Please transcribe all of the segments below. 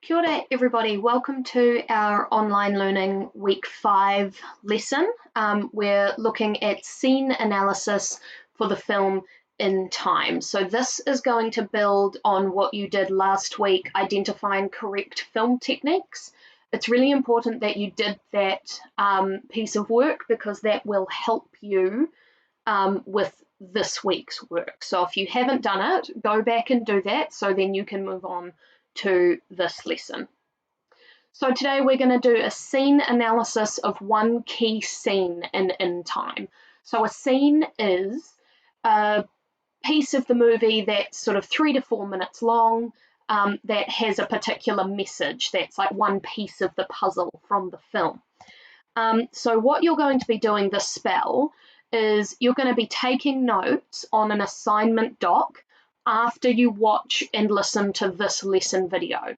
Kia ora, everybody. Welcome to our online learning week 5 lesson. We're looking at scene analysis for the film In Time. So this is going to build on what you did last week, identifying correct film techniques. It's really important that you did that piece of work because that will help you with this week's work. So if you haven't done it, go back and do that so then you can move on to this lesson. So today we're going to do a scene analysis of one key scene in Time. So a scene is a piece of the movie that's sort of 3 to 4 minutes long that has a particular message that's like one piece of the puzzle from the film. So what you're going to be doing this spell is you're going to be taking notes on an assignment doc after you watch and listen to this lesson video.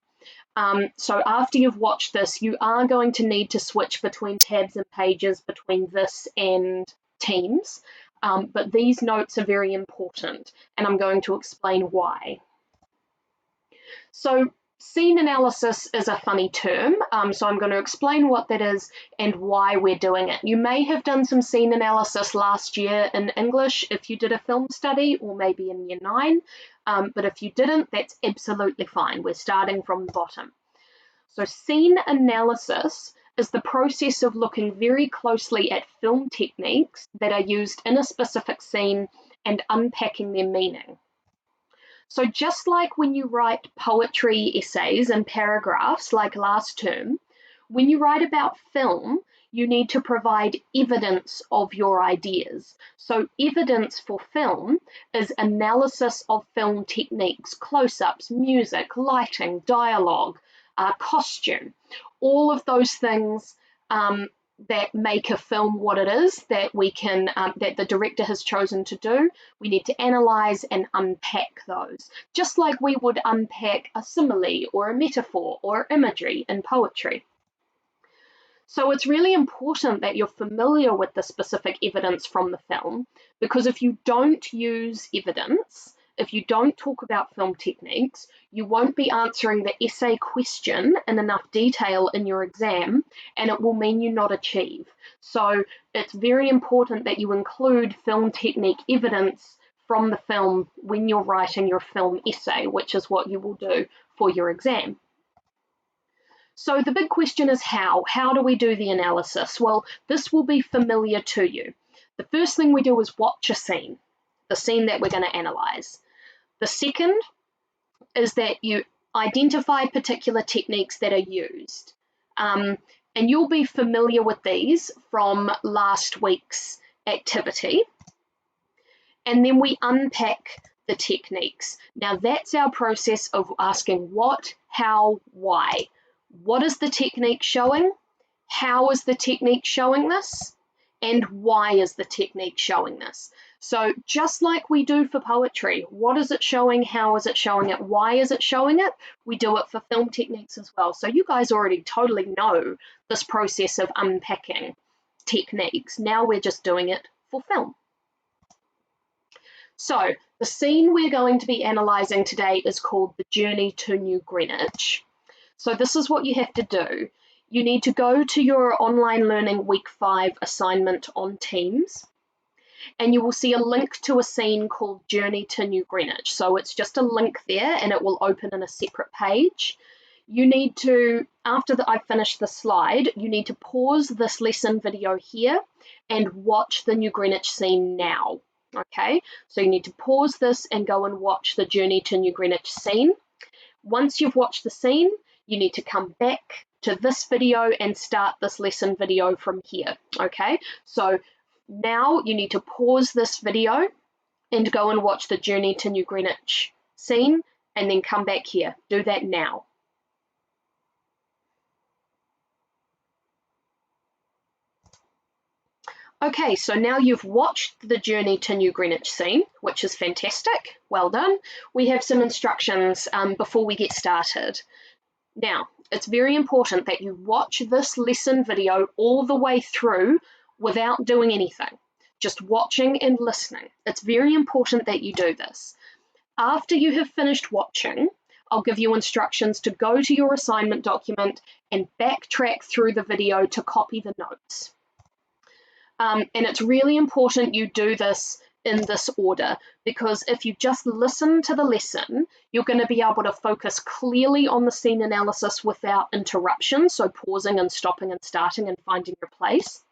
So after you've watched this, you are going to need to switch between tabs and pages between this and Teams, but these notes are very important, and I'm going to explain why. So scene analysis is a funny term, so I'm going to explain what that is and why we're doing it. You may have done some scene analysis last year in English if you did a film study, or maybe in year 9, but if you didn't, that's absolutely fine. We're starting from the bottom. So scene analysis is the process of looking very closely at film techniques that are used in a specific scene and unpacking their meaning. So just like when you write poetry essays and paragraphs like last term, when you write about film, you need to provide evidence of your ideas. So evidence for film is analysis of film techniques, close-ups, music, lighting, dialogue, costume, all of those things that make a film what it is that we can that the director has chosen to do. We need to analyze and unpack those, just like we would unpack a simile or a metaphor or imagery in poetry. So it's really important that you're familiar with the specific evidence from the film, because if you don't use evidence, if you don't talk about film techniques, you won't be answering the essay question in enough detail in your exam, and it will mean you not achieve. So it's very important that you include film technique evidence from the film when you're writing your film essay, which is what you will do for your exam. So the big question is how? How do we do the analysis? Well, this will be familiar to you. The first thing we do is watch a scene, the scene that we're going to analyze. The second is that you identify particular techniques that are used. And you'll be familiar with these from last week's activity. And then we unpack the techniques. Now that's our process of asking what, how, why. What is the technique showing? How is the technique showing this? And why is the technique showing this? So just like we do for poetry, what is it showing? How is it showing it? Why is it showing it? We do it for film techniques as well. So you guys already totally know this process of unpacking techniques. Now we're just doing it for film. So the scene we're going to be analysing today is called The Journey to New Greenwich. So this is what you have to do. You need to go to your online learning week 5 assignment on Teams, and you will see a link to a scene called Journey to New Greenwich. So it's just a link there and it will open in a separate page. You need to, after I finish the slide, you need to pause this lesson video here and watch the New Greenwich scene now. Okay, so you need to pause this and go and watch the Journey to New Greenwich scene. Once you've watched the scene, you need to come back to this video and start this lesson video from here. Okay, so now you need to pause this video and go and watch the Journey to New Greenwich scene and then come back here. Do that now. Okay, so now you've watched the Journey to New Greenwich scene, which is fantastic. Well done. We have some instructions before we get started. Now, it's very important that you watch this lesson video all the way through without doing anything, just watching and listening. It's very important that you do this. After you have finished watching, I'll give you instructions to go to your assignment document and backtrack through the video to copy the notes. And it's really important you do this in this order, because if you just listen to the lesson, you're going to be able to focus clearly on the scene analysis without interruption, so pausing and stopping and starting and finding your place.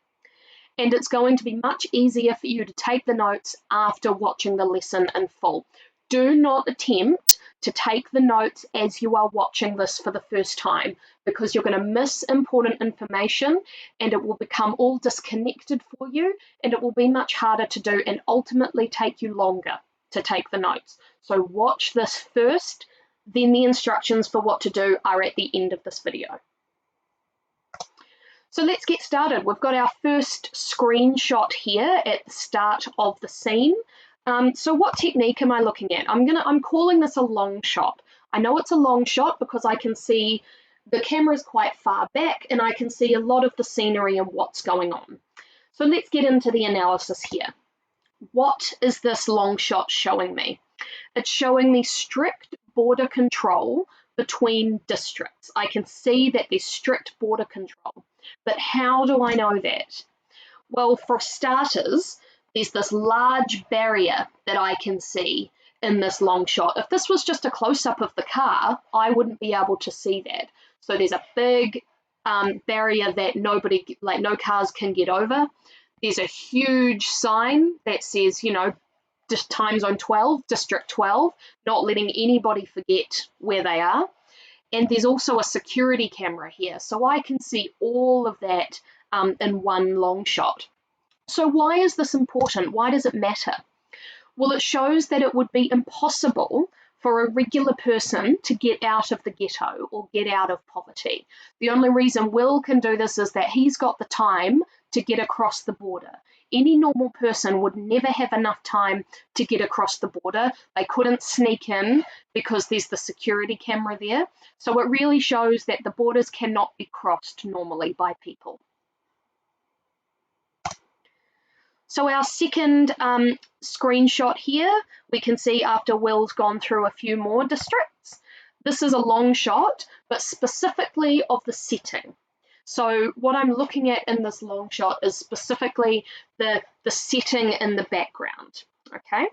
And it's going to be much easier for you to take the notes after watching the lesson in full. Do not attempt to take the notes as you are watching this for the first time, because you're going to miss important information and it will become all disconnected for you, and it will be much harder to do and ultimately take you longer to take the notes. So watch this first, then the instructions for what to do are at the end of this video. So let's get started. We've got our first screenshot here at the start of the scene. So what technique am I looking at? I'm calling this a long shot. I know it's a long shot because I can see the camera's quite far back and I can see a lot of the scenery and what's going on. So let's get into the analysis here. What is this long shot showing me? It's showing me strict border control between districts. I can see that there's strict border control, but how do I know that? Well, for starters, there's this large barrier that I can see in this long shot. If this was just a close-up of the car, I wouldn't be able to see that. So there's a big barrier that no cars can get over. There's a huge sign that says, just time zone 12, district 12, not letting anybody forget where they are. And there's also a security camera here. So I can see all of that in one long shot. So why is this important? Why does it matter? Well, it shows that it would be impossible for a regular person to get out of the ghetto or get out of poverty. The only reason Will can do this is that he's got the time to get across the border. Any normal person would never have enough time to get across the border. They couldn't sneak in because there's the security camera there. So it really shows that the borders cannot be crossed normally by people. So our second screenshot here, we can see after Will's gone through a few more districts. This is a long shot, but specifically of the setting. So what I'm looking at in this long shot is specifically the setting in the background, okay?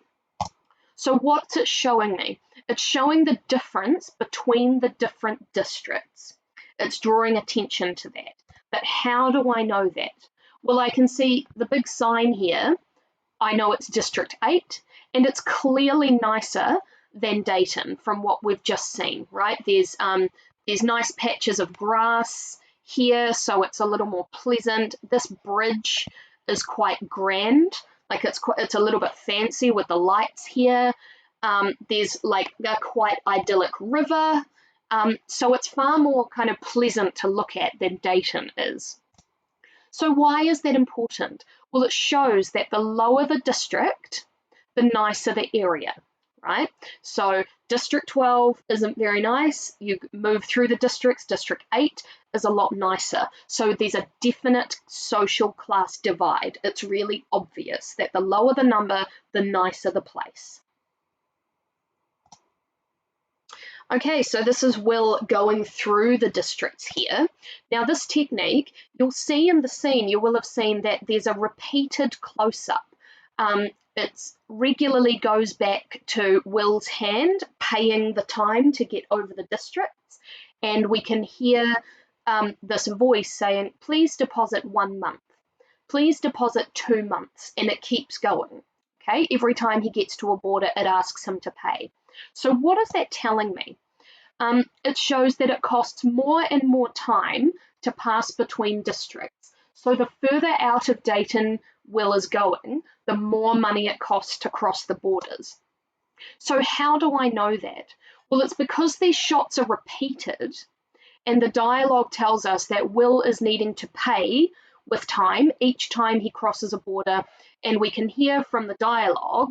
So what's it showing me? It's showing the difference between the different districts. It's drawing attention to that. But how do I know that? Well, I can see the big sign here. I know it's District 8, and it's clearly nicer than Dayton from what we've just seen, right? There's nice patches of grass here, so it's a little more pleasant. This bridge is quite grand, like it's a little bit fancy with the lights here. There's like a quite idyllic river, so it's far more kind of pleasant to look at than Dayton is. So why is that important? Well, it shows that the lower the district, the nicer the area, right? So District 12 isn't very nice. You move through the districts, District 8 is a lot nicer. So there's a definite social class divide. It's really obvious that the lower the number, the nicer the place. Okay, so this is Will going through the districts here. Now this technique, you'll see in the scene, you will have seen that there's a repeated close-up. It regularly goes back to Will's hand paying the time to get over the districts, and we can hear this voice saying, please deposit 1 month, please deposit 2 months, and it keeps going. Okay, every time he gets to a border, it asks him to pay. So what is that telling me? It shows that it costs more and more time to pass between districts. So the further out of Dayton Will is going, the more money it costs to cross the borders. So how do I know that? Well, it's because these shots are repeated and the dialogue tells us that Will is needing to pay with time each time he crosses a border, and we can hear from the dialogue,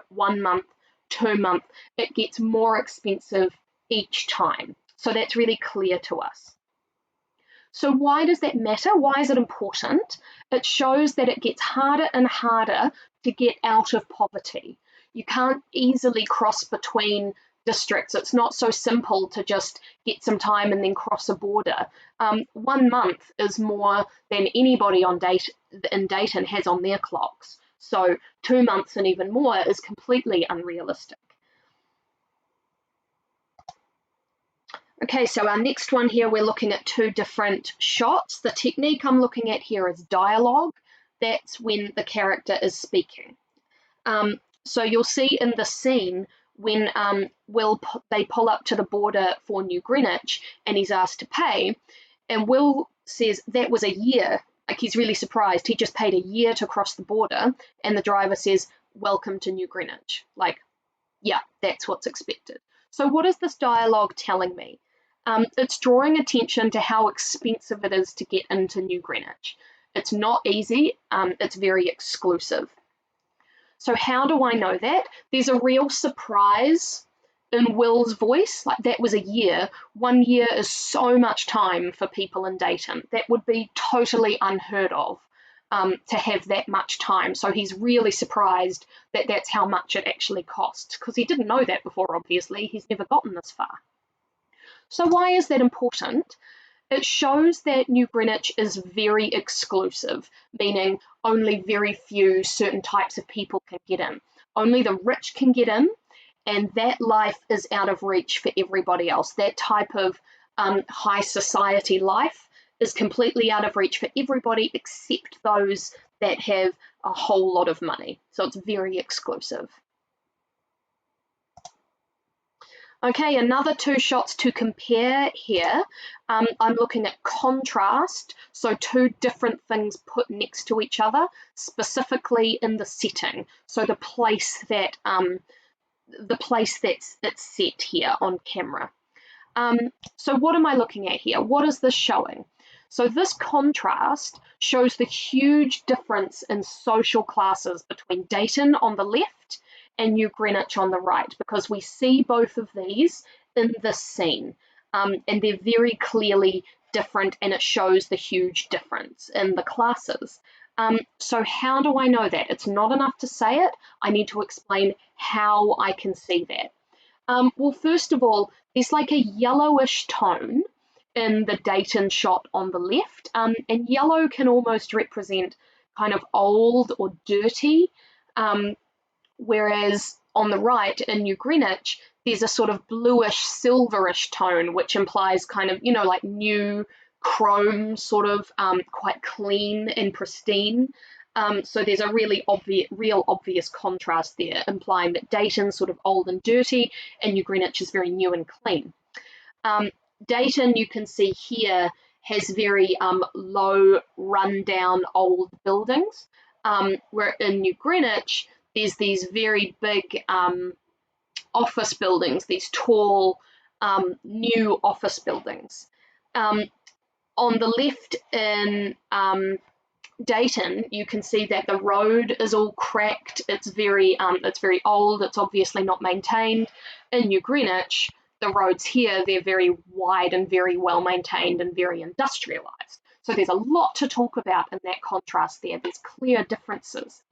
1 month, 2 months, it gets more expensive each time. So that's really clear to us. So why does that matter? Why is it important? It shows that it gets harder and harder to get out of poverty. You can't easily cross between districts. It's not so simple to just get some time and then cross a border. 1 month is more than anybody in Dayton has on their clocks. So 2 months and even more is completely unrealistic. Okay, so our next one here, we're looking at 2 different shots. The technique I'm looking at here is dialogue. That's when the character is speaking. So you'll see in the scene when they pull up to the border for New Greenwich and he's asked to pay, and Will says that was a year. Like, he's really surprised. He just paid a year to cross the border, and the driver says, "Welcome to New Greenwich." Like, yeah, that's what's expected. So what is this dialogue telling me? It's drawing attention to how expensive it is to get into New Greenwich. It's not easy. It's very exclusive. So how do I know that? There's a real surprise in Will's voice. Like, that was a year. 1 year is so much time for people in Dayton. That would be totally unheard of, to have that much time. So he's really surprised that that's how much it actually costs, because he didn't know that before, obviously. He's never gotten this far. So why is that important? It shows that New Greenwich is very exclusive, meaning only very few certain types of people can get in. Only the rich can get in, and that life is out of reach for everybody else. That type of high society life is completely out of reach for everybody except those that have a whole lot of money. So it's very exclusive. Okay, another 2 shots to compare here. I'm looking at contrast, so 2 different things put next to each other, specifically in the setting. So the place that's it's set here on camera. So what am I looking at here? What is this showing? So this contrast shows the huge difference in social classes between Dayton on the left and New Greenwich on the right, because we see both of these in this scene, and they're very clearly different, and it shows the huge difference in the classes. So how do I know that? It's not enough to say it. I need to explain how I can see that. Well, first of all, there's like a yellowish tone in the Dayton shot on the left, and yellow can almost represent kind of old or dirty, whereas on the right in New Greenwich, there's a sort of bluish, silverish tone, which implies kind of, like new chrome, sort of quite clean and pristine. So there's a real obvious contrast there, implying that Dayton's sort of old and dirty, and New Greenwich is very new and clean. Dayton, you can see here, has very low, rundown, old buildings, where in New Greenwich, there's these very big office buildings, these tall, new office buildings. On the left in Dayton, you can see that the road is all cracked. It's very old. It's obviously not maintained. In New Greenwich, the roads here, they're very wide and very well maintained and very industrialized. So there's a lot to talk about in that contrast there. There's clear differences.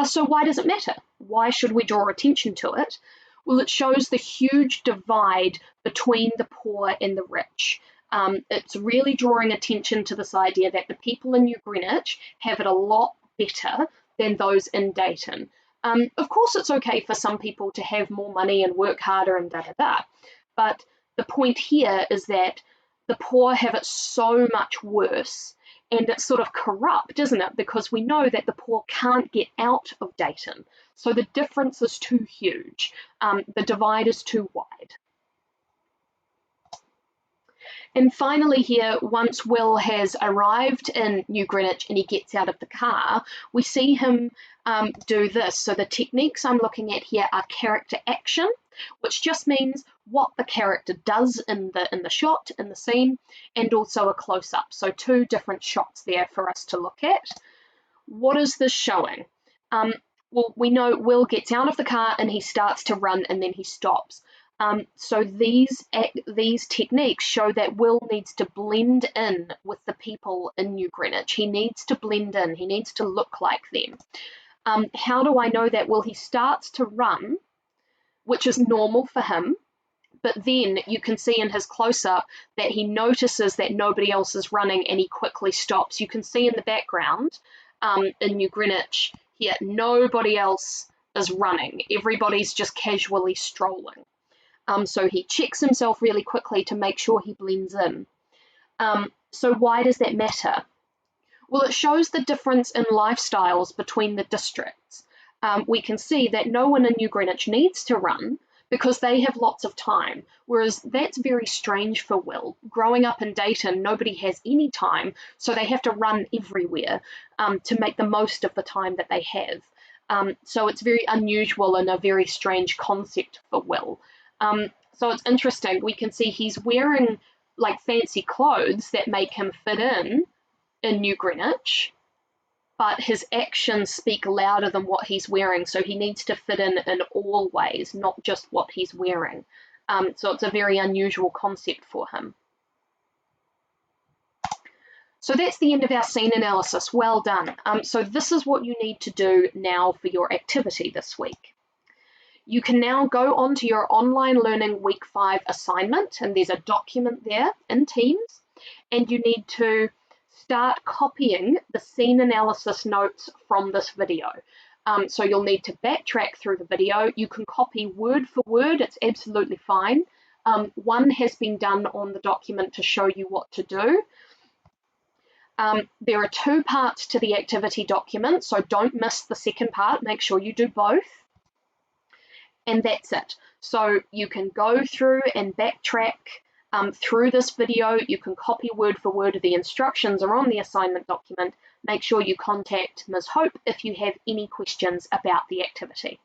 So why does it matter? Why should we draw attention to it? Well, it shows the huge divide between the poor and the rich. It's really drawing attention to this idea that the people in New Greenwich have it a lot better than those in Dayton. Of course, it's okay for some people to have more money and work harder and da-da-da, but the point here is that the poor have it so much worse, and it's sort of corrupt, isn't it? Because we know that the poor can't get out of Dayton. So the difference is too huge. The divide is too wide. And finally here, once Will has arrived in New Greenwich and he gets out of the car, we see him do this. So the techniques I'm looking at here are character action, which just means what the character does in the shot, in the scene, and also a close-up. So 2 different shots there for us to look at. What is this showing? Well, we know Will gets out of the car and he starts to run and then he stops. So these techniques show that Will needs to blend in with the people in New Greenwich. He needs to blend in. He needs to look like them. How do I know that? Well, he starts to run which is normal for him. But then you can see in his close-up that he notices that nobody else is running and he quickly stops. You can see in the background in New Greenwich here, nobody else is running. Everybody's just casually strolling. So he checks himself really quickly to make sure he blends in. So why does that matter? Well, it shows the difference in lifestyles between the districts. We can see that no one in New Greenwich needs to run because they have lots of time, whereas that's very strange for Will. Growing up in Dayton, nobody has any time, so they have to run everywhere to make the most of the time that they have. So it's very unusual and a very strange concept for Will. So it's interesting. We can see he's wearing like fancy clothes that make him fit in New Greenwich, but his actions speak louder than what he's wearing, so he needs to fit in all ways, not just what he's wearing. So it's a very unusual concept for him. So that's the end of our scene analysis. Well done. So this is what you need to do now for your activity this week. You can now go on to your online learning week 5 assignment, and there's a document there in Teams, and you need to start copying the scene analysis notes from this video. So you'll need to backtrack through the video. You can copy word for word, it's absolutely fine. One has been done on the document to show you what to do. There are 2 parts to the activity document, so don't miss the second part, make sure you do both. And that's it. So you can go through and backtrack through this video. You can copy word for word. The instructions are on the assignment document. Make sure you contact Ms. Hope if you have any questions about the activity.